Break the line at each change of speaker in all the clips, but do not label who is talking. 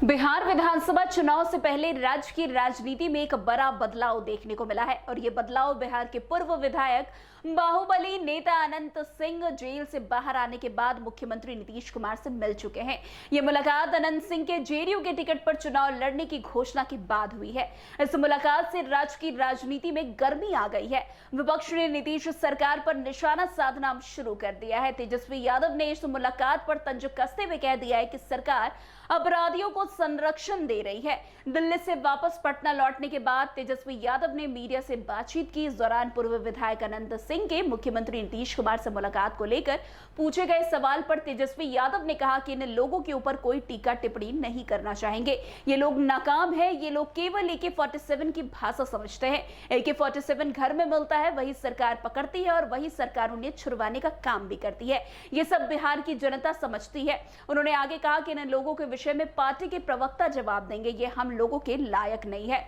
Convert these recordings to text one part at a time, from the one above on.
बिहार विधानसभा चुनाव से पहले राज्य की राजनीति में एक बड़ा बदलाव देखने को मिला है और ये बदलाव बिहार के पूर्व विधायक बाहुबली नेता अनंत सिंह जेल से बाहर आने के बाद मुख्यमंत्री नीतीश कुमार से मिल चुके हैं। ये मुलाकात अनंत सिंह के जेडीयू के टिकट पर चुनाव लड़ने की घोषणा के बाद हुई है। इस मुलाकात से राज्य की राजनीति में गर्मी आ गई है। विपक्ष ने नीतीश सरकार पर निशाना साधना शुरू कर दिया है। तेजस्वी यादव ने इस मुलाकात पर तंज कसते हुए कह दिया है कि सरकार अपराधियों को संरक्षण दे रही है। दिल्ली से वापस पटना लौटने के बाद तेजस्वी यादव ने मीडिया से बातचीत की। इस दौरान पूर्व विधायक अनंत सिंह के मुख्यमंत्री नीतीश कुमार से मुलाकात को लेकर पूछे गए सवाल पर तेजस्वी यादव ने कहा कि इन लोगों के ऊपर कोई टीका टिप्पणी नहीं करना चाहेंगे। ये लोग नाकाम है। ये लोग केवल AK-47 की भाषा समझते हैं। AK-47 घर में मिलता है, वही सरकार पकड़ती है और वही सरकार उन्हें छुड़वाने का काम भी करती है। ये सब बिहार की जनता समझती है। उन्होंने आगे कहा कि इन लोगों के विषय में पार्टी के प्रवक्ता जवाब देंगे। ये हम लोगों के लायक नहीं है।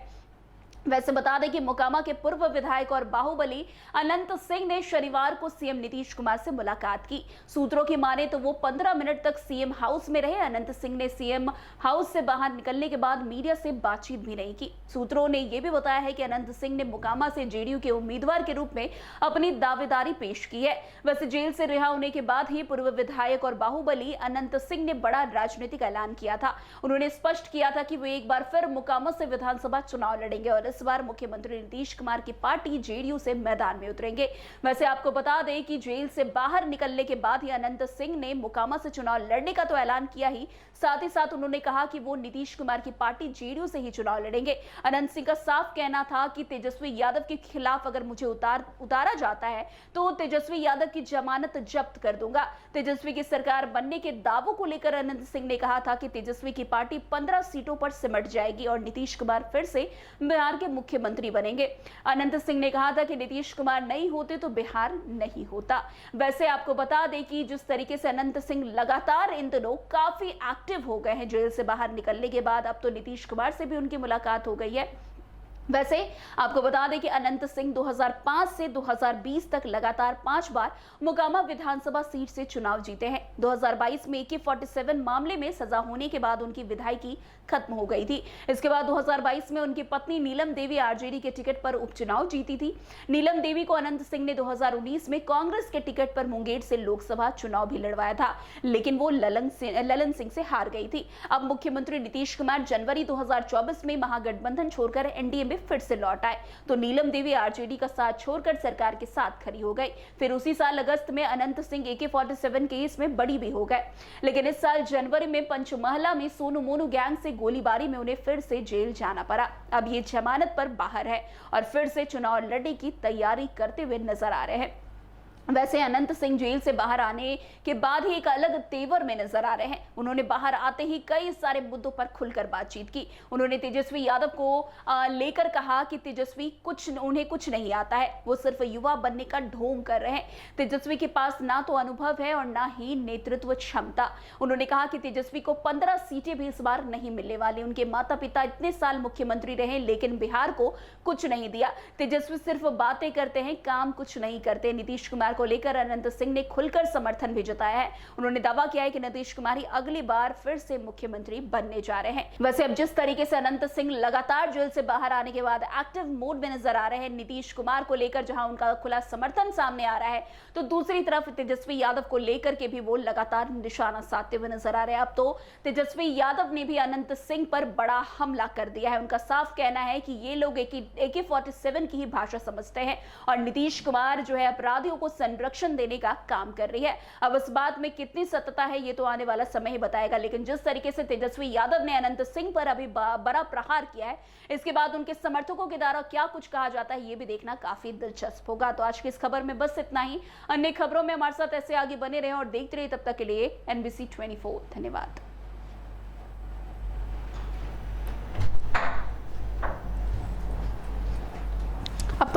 वैसे बता दें कि मोकामा के पूर्व विधायक और बाहुबली अनंत सिंह ने शनिवार को सीएम नीतीश कुमार से मुलाकात की। सूत्रों की माने तो वो 15 मिनट तक सीएम हाउस में रहे। अनंत सिंह ने सीएम हाउस से बाहर निकलने के बाद मीडिया से बातचीत भी नहीं की। सूत्रों ने यह भी बताया है कि अनंत सिंह ने मोकामा से जेडीयू के उम्मीदवार के रूप में अपनी दावेदारी पेश की है। वैसे जेल से रिहा होने के बाद ही पूर्व विधायक और बाहुबली अनंत सिंह ने बड़ा राजनीतिक ऐलान किया था। उन्होंने स्पष्ट किया था कि वे एक बार फिर मोकामा से विधानसभा चुनाव लड़ेंगे और इस बार मुख्यमंत्री नीतीश कुमार की पार्टी जेडीयू से मैदान में उतरेंगे। वैसे आपको बता दें कि जेल से बाहर निकलने के बाद ही अनंत सिंह ने मोकामा से चुनाव लड़ने का तो ऐलान किया ही साथ उन्होंने कहा कि वो नीतीश कुमार की पार्टी जेडीयू से ही चुनाव लड़ेंगे। अनंत सिंह का साफ कहना था कि तेजस्वी यादव के खिलाफ अगर मुझे उतारा जाता है तो तेजस्वी यादव की जमानत जब्त कर दूंगा। तेजस्वी की सरकार बनने के दावों को लेकर अनंत सिंह ने कहा था कि तेजस्वी की पार्टी 15 सीटों पर सिमट जाएगी और नीतीश कुमार फिर से बिहार के मुख्यमंत्री बनेंगे। अनंत सिंह ने कहा था कि नीतीश कुमार नहीं होते तो बिहार नहीं होता। वैसे आपको बता दें कि जिस तरीके से अनंत सिंह लगातार इन दिनों काफी एक्टिव हो गए हैं जेल से बाहर निकलने के बाद, अब तो नीतीश कुमार से भी उनकी मुलाकात हो गई है। वैसे आपको बता दें कि अनंत सिंह 2005 से 2020 तक लगातार 5 बार मोकामा विधानसभा सीट से चुनाव जीते हैं। 2022 में AK-47 मामले में सजा होने के बाद उनकी विधायकी खत्म हो गई थी। इसके बाद 2022 में उनकी पत्नी नीलम देवी आरजेडी के टिकट पर उपचुनाव जीती थी। नीलम देवी को अनंत सिंह ने 2019 में कांग्रेस के टिकट पर मुंगेर से लोकसभा चुनाव भी लड़वाया था, लेकिन वो ललन सिंह से हार गई थी। अब मुख्यमंत्री नीतीश कुमार जनवरी 2024 में महागठबंधन छोड़कर एनडीए में फिर से लौट आए तो नीलम देवी आरजेडी का साथ छोड़कर सरकार के साथ खड़ी हो गई। फिर उसी साल अगस्त में अनंत सिंह AK-47 केस में बड़ी भी हो गए, लेकिन इस साल जनवरी में पंचमहला में सोनू मोनू गैंग से गोलीबारी में उन्हें फिर से जेल जाना पड़ा। अब ये जमानत पर बाहर है और फिर से चुनाव लड़ने की तैयारी करते हुए नजर आ रहे हैं। वैसे अनंत सिंह जेल से बाहर आने के बाद ही एक अलग तेवर में नजर आ रहे हैं। उन्होंने बाहर आते ही कई सारे मुद्दों पर खुलकर बातचीत की। उन्होंने तेजस्वी यादव को लेकर कहा कि तेजस्वी उन्हें कुछ नहीं आता है, वो सिर्फ युवा बनने का ढोंग कर रहे हैं। तेजस्वी के पास ना तो अनुभव है और ना ही नेतृत्व क्षमता। उन्होंने कहा कि तेजस्वी को 15 सीटें भी इस बार नहीं मिलने वाली। उनके माता पिता इतने साल मुख्यमंत्री रहे लेकिन बिहार को कुछ नहीं दिया। तेजस्वी सिर्फ बातें करते हैं, काम कुछ नहीं करते। नीतीश कुमार को लेकर अनंत सिंह ने खुलकर समर्थन भी जताया है। उन्होंने दावा किया है कि नीतीश कुमार ही अगली बार फिर से मुख्यमंत्री बनने जा रहे हैं। वैसे अब जिस तरीके से अनंत सिंह लगातार जेल से बाहर आने के बाद एक्टिव मोड में नजर आ रहे हैं नीतीश कुमार को लेकर, जहां उनका खुला समर्थन सामने आ रहा है, तो दूसरी तरफ तेजस्वी यादव को लेकर के भी वो लगातार निशाना साधते हुए नजर आ रहे हैं। अब तो तेजस्वी यादव ने भी अनंत सिंह पर बड़ा हमला कर दिया है। उनका साफ कहना है कि ये लोग AK-47 की ही भाषा समझते हैं और नीतीश कुमार जो है अपराधियों को संरक्षण देने का काम कर रही है। अब इस बात में कितनी सत्यता है ये तो आने वाला समय ही बताएगा, लेकिन जिस तरीके से तेजस्वी यादव ने अनंत सिंह पर अभी बड़ा प्रहार किया है, इसके बाद उनके समर्थकों के द्वारा क्या कुछ कहा जाता है ये भी देखना काफी दिलचस्प होगा। तो आज की इस खबर में बस इतना ही। अन्य खबरों में हमारे साथ ऐसे आगे बने रहें और देखते रहिए। तब तक के लिए NBC 24। धन्यवाद।